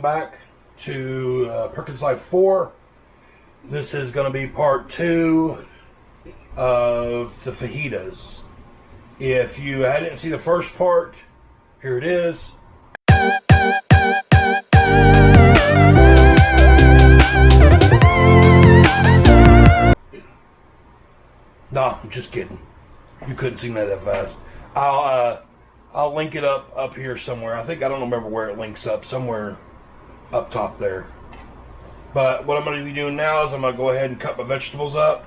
back to Perkins Life 4. This is going to be part 2 of the fajitas. If you hadn't seen the first part, here it is. No, I'm just kidding. You couldn't see that fast. I'll link it up here somewhere. I don't remember where it links up. Somewhere up top there. But what I'm going to be doing now is I'm going to go ahead and cut my vegetables up.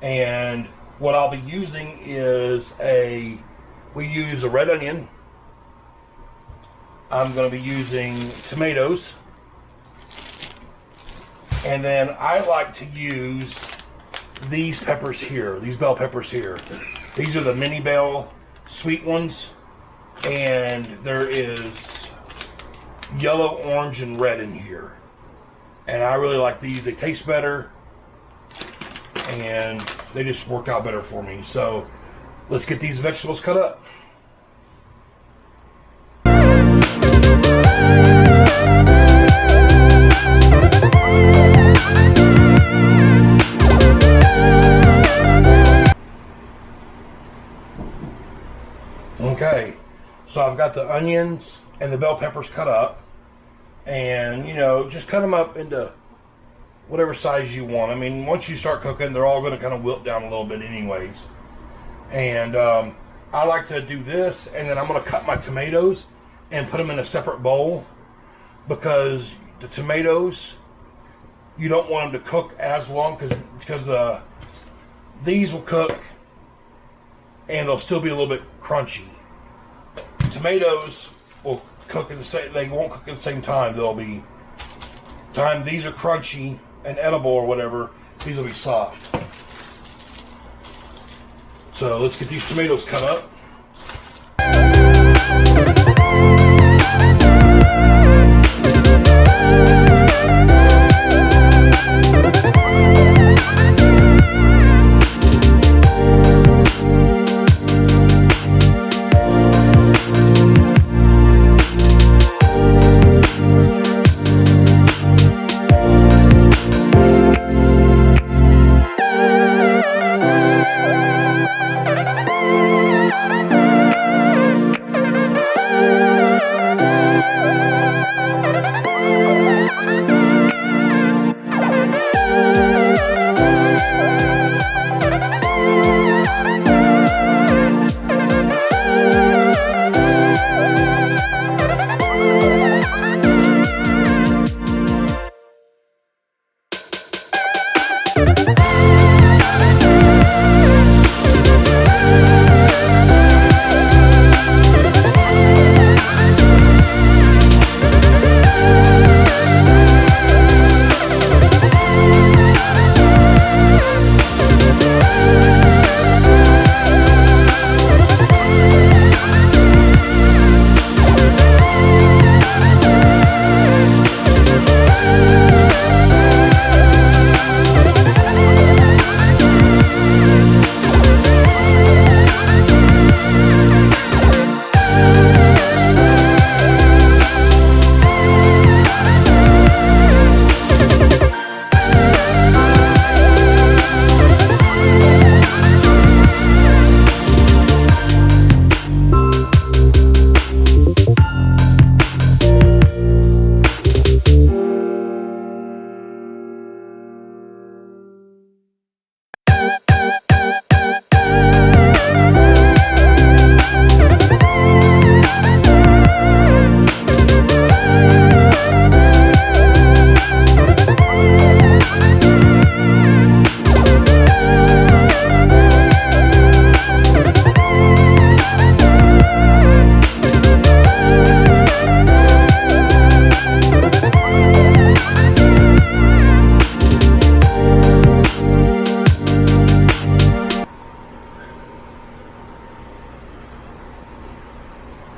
And what I'll be using is we use a red onion. I'm going to be using tomatoes. And then I like to use these peppers here, these bell peppers here. These are the mini bell sweet ones. And there is yellow, orange, and red in here. And I really like these. They taste better. And they just work out better for me. So let's get these vegetables cut up. Okay, so I've got the onions and the bell peppers cut up. And, just cut them up into whatever size you want. I mean, once you start cooking, they're all going to kind of wilt down a little bit anyways. And I like to do this, and then I'm going to cut my tomatoes and put them in a separate bowl, because the tomatoes, you don't want them to cook as long, because these will cook and they'll still be a little bit crunchy. Tomatoes will cook at the same. They won't cook at the same time. These are crunchy and edible or whatever. These will be soft. So let's get these tomatoes cut up.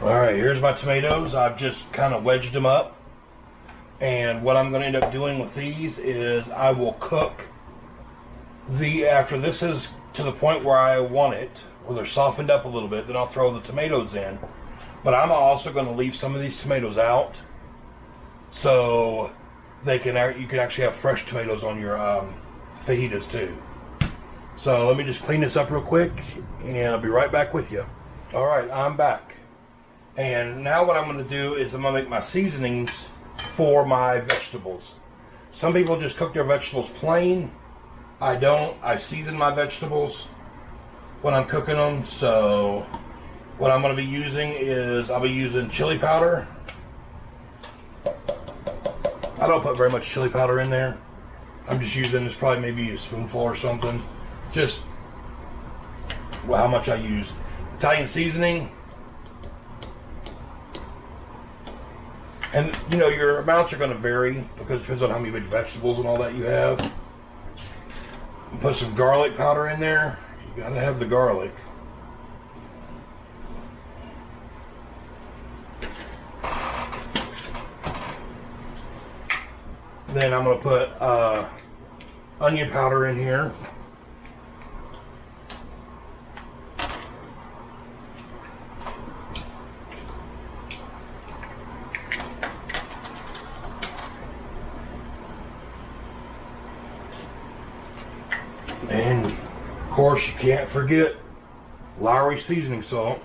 Alright, here's my tomatoes. I've just kind of wedged them up. And what I'm going to end up doing with these is I will cook after this is to the point where I want it, where they're softened up a little bit, then I'll throw the tomatoes in. But I'm also going to leave some of these tomatoes out so you can actually have fresh tomatoes on your fajitas too. So let me just clean this up real quick, and I'll be right back with you. All right, I'm back. And now what I'm going to do is I'm going to make my seasonings for my vegetables. Some people just cook their vegetables plain. I don't. I season my vegetables when I'm cooking them. So what I'm going to be using is I'll be using chili powder. I don't put very much chili powder in there. I'm just using this, probably maybe a spoonful or something. Just how much I use. Italian seasoning. And you know, your amounts are going to vary because it depends on how many vegetables and all that you have. Put some garlic powder in there. You got to have the garlic. Then I'm going to put onion powder in here. And of course, you can't forget Lowry seasoning salt.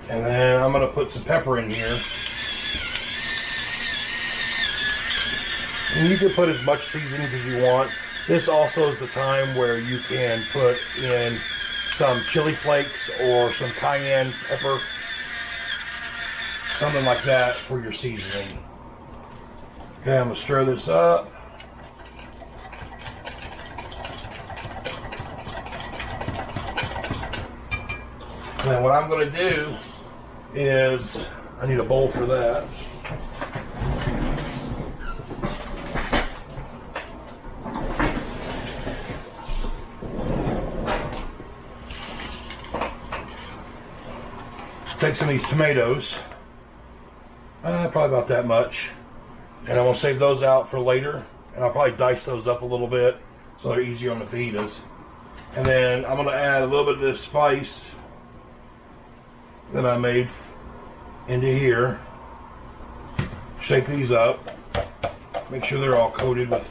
And then I'm going to put some pepper in here. And you can put as much seasonings as you want. This also is the time where you can put in some chili flakes or some cayenne pepper, something like that for your seasoning. Okay, I'm going to stir this up. Now what I'm going to do is, I need a bowl for that. Take some of these tomatoes, probably about that much. And I'm going to save those out for later. And I'll probably dice those up a little bit so they're easier on the fajitas. And then I'm going to add a little bit of this spice that I made into here. Shake these up. Make sure they're all coated with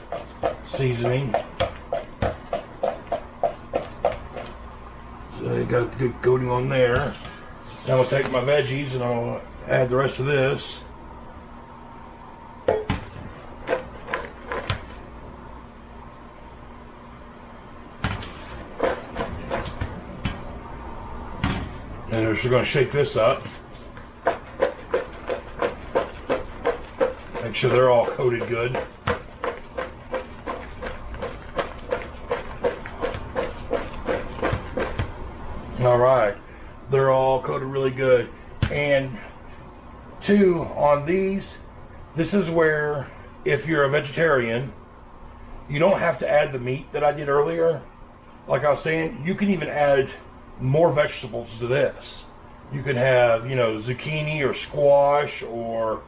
seasoning. So they got good coating on there. Now I'm going to take my veggies and I'll add the rest of this. And we're just going to shake this up. Make sure they're all coated good. All right, they're all coated really good. And two, on these, this is where, if you're a vegetarian, you don't have to add the meat that I did earlier. Like I was saying, you can even add more vegetables to this. You can have, you know, zucchini or squash or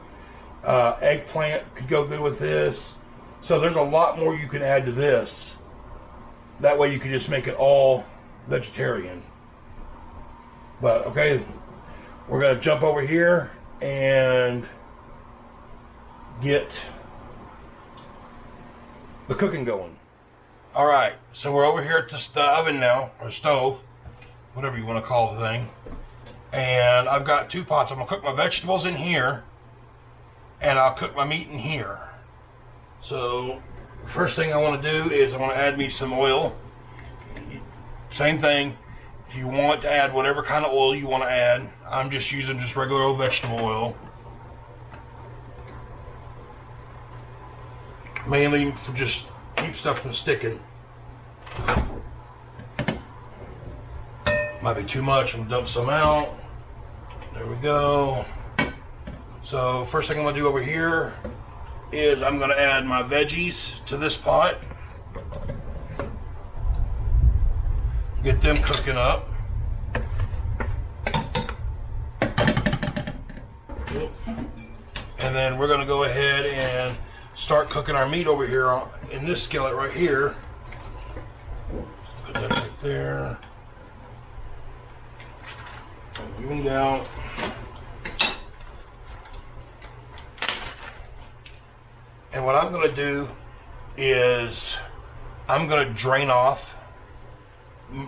eggplant could go good with this. So there's a lot more you can add to this. That way you can just make it all vegetarian. But okay, we're going to jump over here and get the cooking going. All right, so we're over here at the oven now, or stove, whatever you want to call the thing. And I've got two pots. I'm going to cook my vegetables in here, and I'll cook my meat in here. So first thing I want to do is I want to add me some oil. Same thing. If you want to add whatever kind of oil you want to add, I'm just using just regular old vegetable oil. Mainly for just keep stuff from sticking. Might be too much. I'm gonna dump some out. There we go. So first thing I'm gonna do over here is I'm gonna add my veggies to this pot. Get them cooking up. And then we're gonna go ahead and start cooking our meat over here in this skillet right here. Put that right there. meat out. And what I'm going to do is I'm going to drain off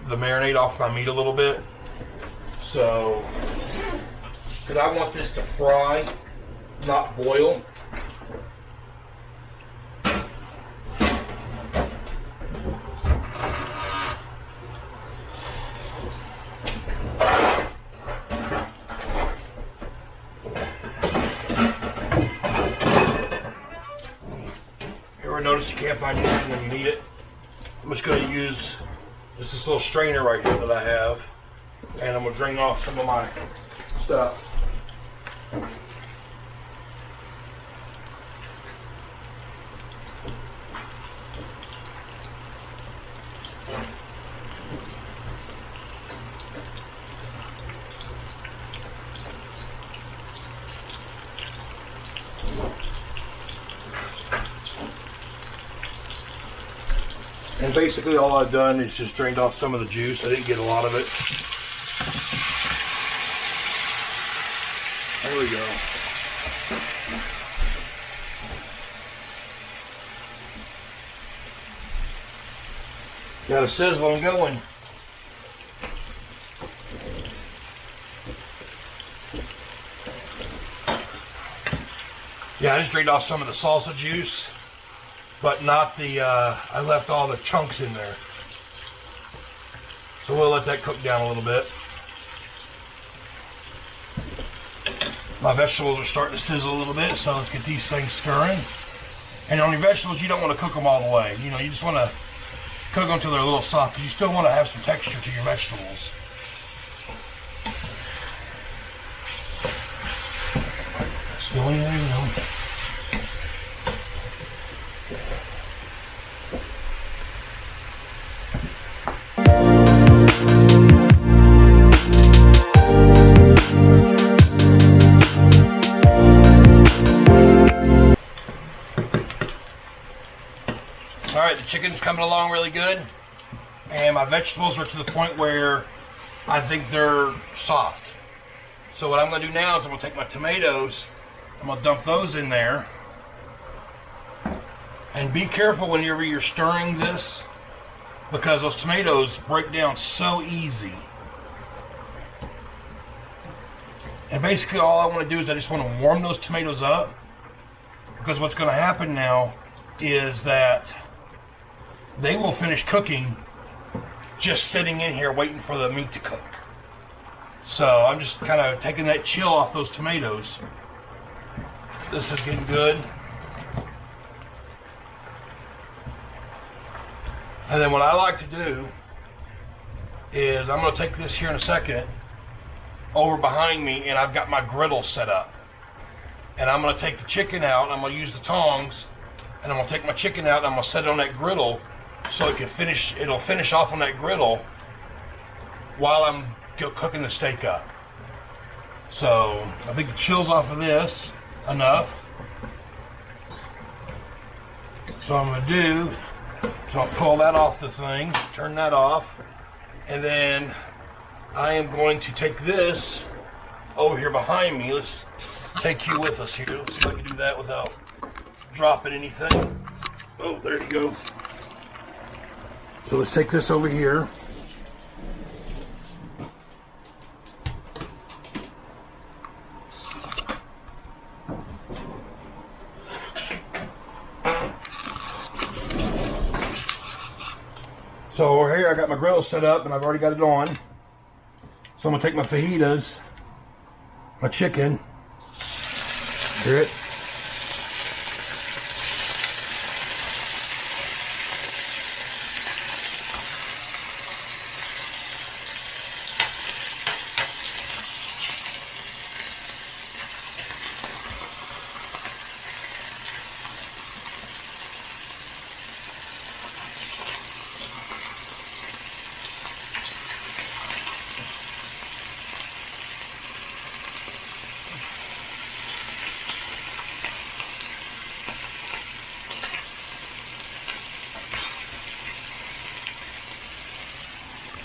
the marinade off my meat a little bit. So, because I want this to fry, not boil. Notice you can't find anything when you need it. I'm just going to use just this little strainer right here that I have, and I'm going to drain off some of my stuff. And basically all I've done is just drained off some of the juice. I didn't get a lot of it. There we go. Got a sizzling going. Yeah, I just drained off some of the salsa juice, but not the, I left all the chunks in there. So we'll let that cook down a little bit. My vegetables are starting to sizzle a little bit, so let's get these things stirring. And on your vegetables, you don't want to cook them all the way. You know, you just want to cook them until they're a little soft, because you still want to have some texture to your vegetables. Spilling there, you know. Alright, the chicken's coming along really good, and my vegetables are to the point where I think they're soft. So what I'm going to do now is I'm going to take my tomatoes, I'm going to dump those in there, and be careful whenever you're stirring this, because those tomatoes break down so easy. And basically all I want to do is I just want to warm those tomatoes up, because what's going to happen now is that they will finish cooking just sitting in here waiting for the meat to cook. So I'm just kind of taking that chill off those tomatoes. This is getting good. And then what I like to do is I'm going to take this here in a second over behind me, and I've got my griddle set up. And I'm going to take the chicken out, and I'm going to use the tongs, and I'm going to take my chicken out, and I'm going to set it on that griddle so it'll finish off on that griddle while I'm cooking the steak up. So I think the chill's off of this enough. So I'm going to do, so I'll pull that off the thing, turn that off, and then I am going to take this over here behind me. Let's take you with us here. Let's see if I can do that without dropping anything. Oh, there you go. So let's take this over here. So over here I got my griddle set up and I've already got it on. So I'm gonna take my fajitas, my chicken, hear it?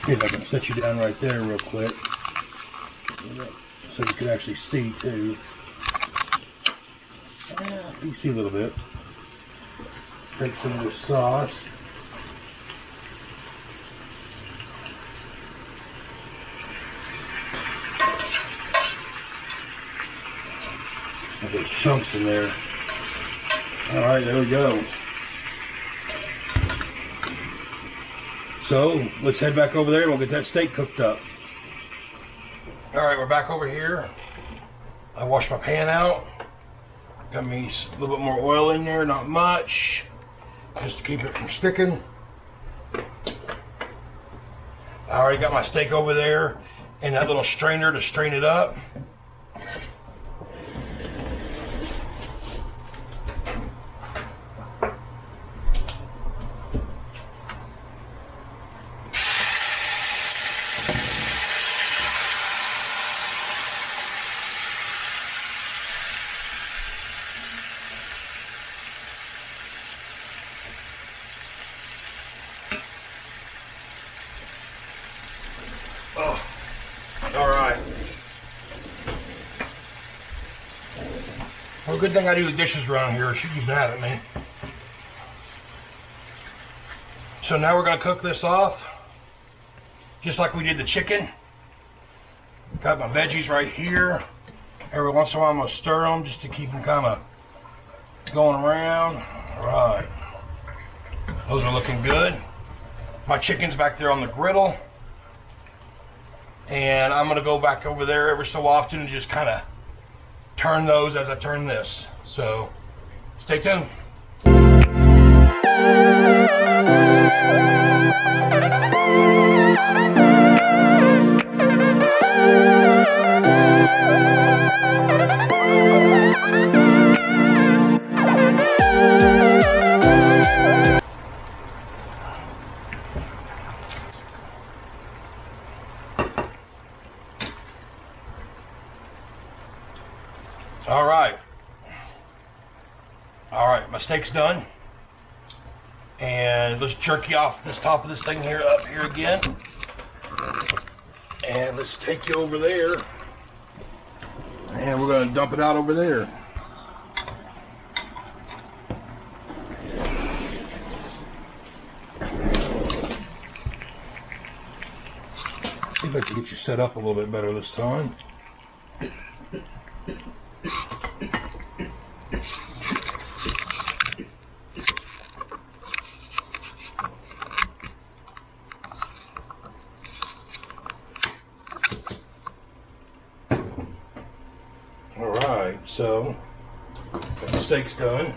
See if I can set you down right there real quick. Yeah. so you can actually see too. Yeah, you can see a little bit. Take some of this sauce. Got those chunks in there. All right, there we go. So let's head back over there and we'll get that steak cooked up. All right, we're back over here. I washed my pan out. Got me a little bit more oil in there, not much, just to keep it from sticking. I already got my steak over there in that little strainer to strain it up. Oh, all right. Well, good thing I do the dishes around here. She'd be mad at me. So now we're gonna cook this off, just like we did the chicken. Got my veggies right here. Every once in a while I'm gonna stir them just to keep them kind of going around. All right. Those are looking good. My chicken's back there on the griddle. And I'm gonna go back over there every so often and just kind of turn those as I turn this. So stay tuned. All right, my steak's done. And let's jerky off this top of this thing here, up here again. And let's take you over there. And we're gonna dump it out over there. See if I can get you set up a little bit better this time. Alright, so the steak's done.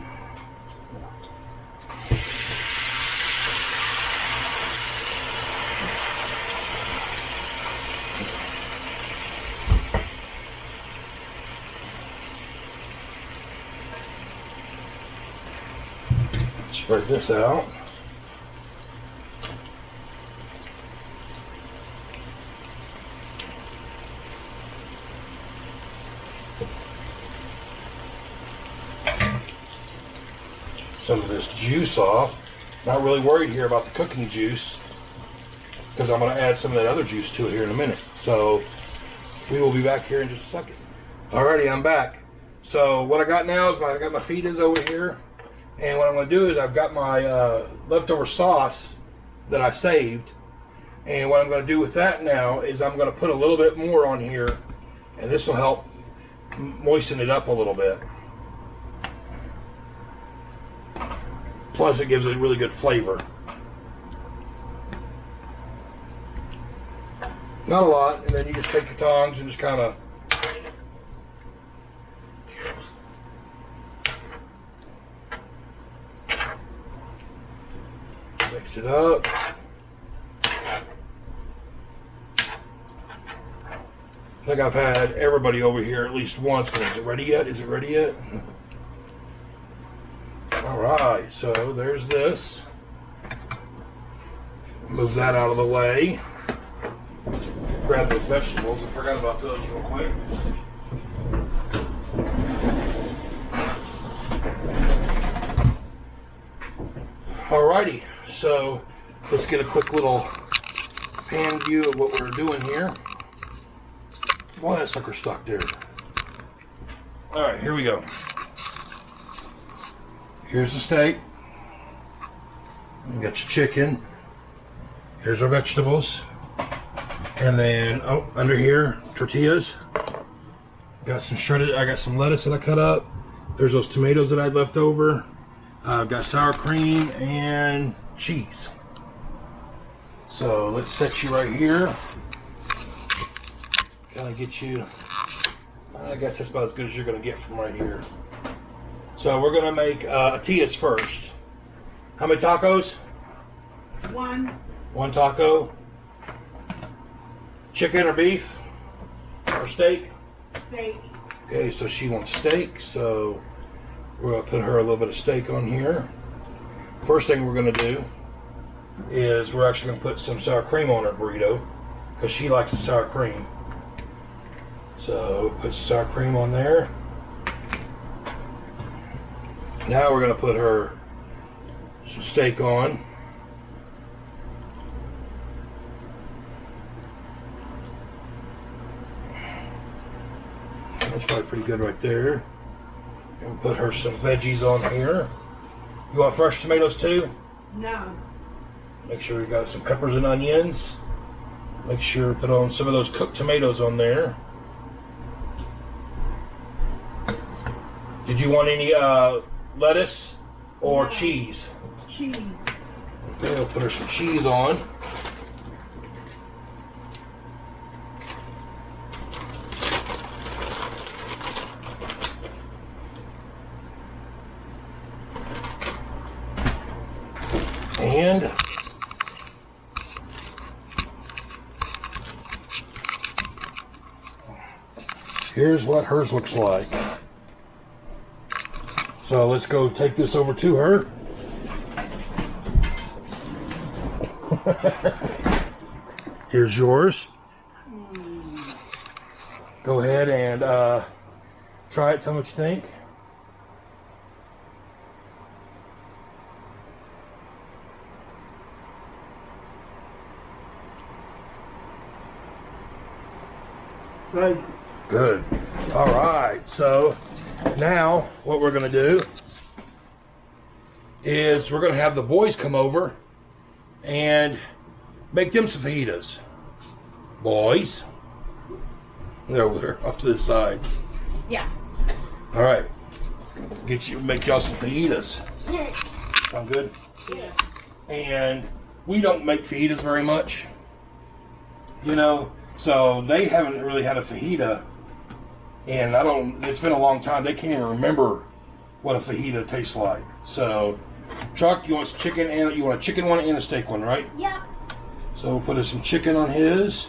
Spread this out. Some of this juice off. Not really worried here about the cooking juice because I'm going to add some of that other juice to it here in a minute. So we will be back here in just a second. Alrighty, I'm back. So what I got now is I got my fajitas over here. And what I'm going to do is I've got my leftover sauce that I saved. And what I'm going to do with that now is I'm going to put a little bit more on here. And this will help moisten it up a little bit. Plus it gives it a really good flavor. Not a lot. And then you just take your tongs and just kind of mix it up. I think I've had everybody over here at least once. Is it ready yet? Is it ready yet? Alright, so there's this. Move that out of the way. Grab those vegetables. I forgot about those real quick. Alrighty, so let's get a quick little pan view of what we're doing here. Why that sucker stuck there? All right, here we go. Here's the steak. You got your chicken. Here's our vegetables. And then, oh, under here, tortillas. Got some shredded, I got some lettuce that I cut up. There's those tomatoes that I had left over. I've got sour cream and cheese. So let's set you right here. Kind of get you, I guess that's about as good as you're going to get from right here. So we're going to make tortillas first. How many tacos? One. One taco. Chicken or beef? Or steak? Steak. Okay, so she wants steak, so we're going to put her a little bit of steak on here. First thing we're going to do is we're actually going to put some sour cream on her burrito because she likes the sour cream. So put some sour cream on there. Now we're going to put her some steak on. That's probably pretty good right there. And put her some veggies on here. You want fresh tomatoes too? No. Make sure you got some peppers and onions. Make sure to put on some of those cooked tomatoes on there. Did you want any lettuce or cheese? Cheese. Okay, we'll put her some cheese on. And here's what hers looks like. So let's go take this over to her. Here's yours. Go ahead and try it. Tell me what you think. Good. Good. All right. So now what we're going to do is we're going to have the boys come over and make them some fajitas. Boys. They're over there off to the side. Yeah. All right. Make y'all some fajitas. Sound good? Yes. And we don't make fajitas very much. You know, so they haven't really had a fajita. And it's been a long time. They can't even remember what a fajita tastes like. So, Chuck, you want some chicken and you want a chicken one and a steak one, right? Yeah. So we'll put some chicken on his.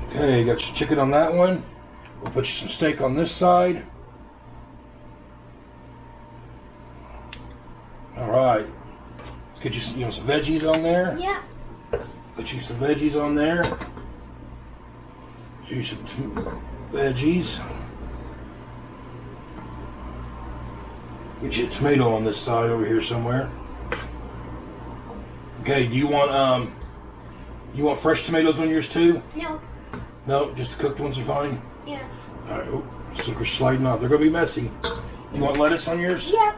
Okay, got your chicken on that one. We'll put you some steak on this side. All right. Let's get you some veggies on there. Yeah. Put you some veggies on there. Do some veggies. Get you a tomato on this side over here somewhere. Okay, do you want fresh tomatoes on yours too? No. No, just the cooked ones are fine? Yeah. Alright, oh, sucker's sliding off. They're gonna be messy. You want lettuce on yours? Yeah.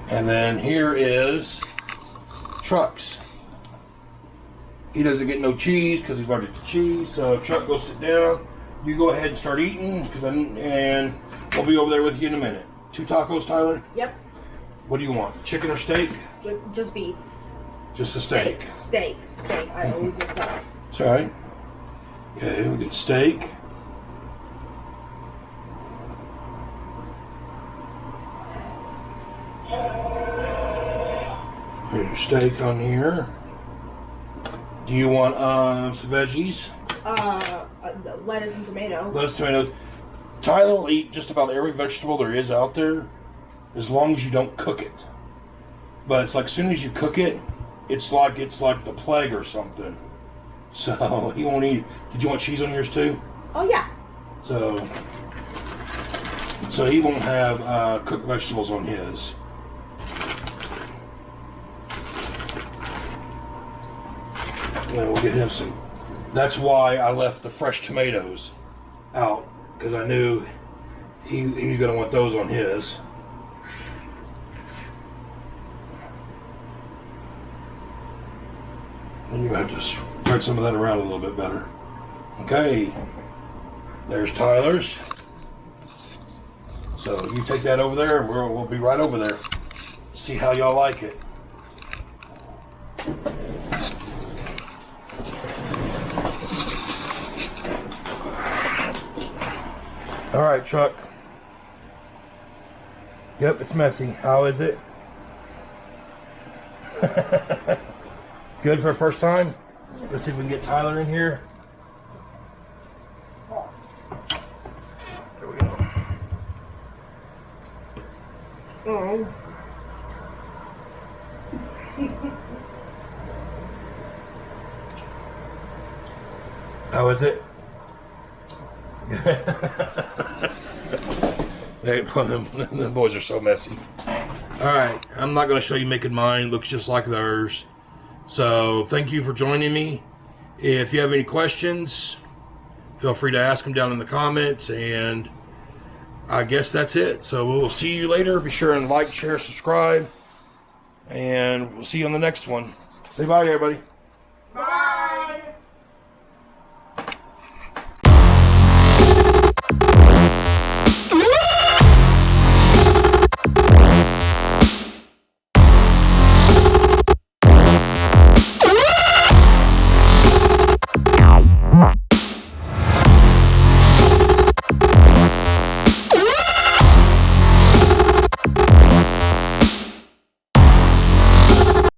And then here is Truck's. He doesn't get no cheese because he's allergic to cheese. So Chuck, go sit down. You go ahead and start eating, and we'll be over there with you in a minute. 2 tacos, Tyler? Yep. What do you want? Chicken or steak? Just beef. Just a steak. Steak. I always mix that up. That's all right. Okay, we'll get steak. Here's your steak on here. Do you want some veggies? Lettuce and tomato. Lettuce, tomatoes. Tyler will eat just about every vegetable there is out there, as long as you don't cook it. But it's like as soon as you cook it, it's like the plague or something. So he won't eat. Did you want cheese on yours too? Oh yeah. So So he won't have cooked vegetables on his. And we'll get him some. That's why I left the fresh tomatoes out, because I knew he's going to want those on his. And you're going to have to spread some of that around a little bit better. Okay, there's Tyler's. So you take that over there, and we'll be right over there. See how y'all like it. All right, Chuck. Yep, it's messy. How is it? Good for a first time? Let's see if we can get Tyler in here. There we go. Oh. How is it? They, the boys are so messy. Alright, I'm not going to show you making mine. Looks just like theirs. So, thank you for joining me. If you have any questions, feel free to ask them down in the comments. And I guess that's it. So, we'll see you later. Be sure and like, share, subscribe. And we'll see you on the next one. Say bye, everybody.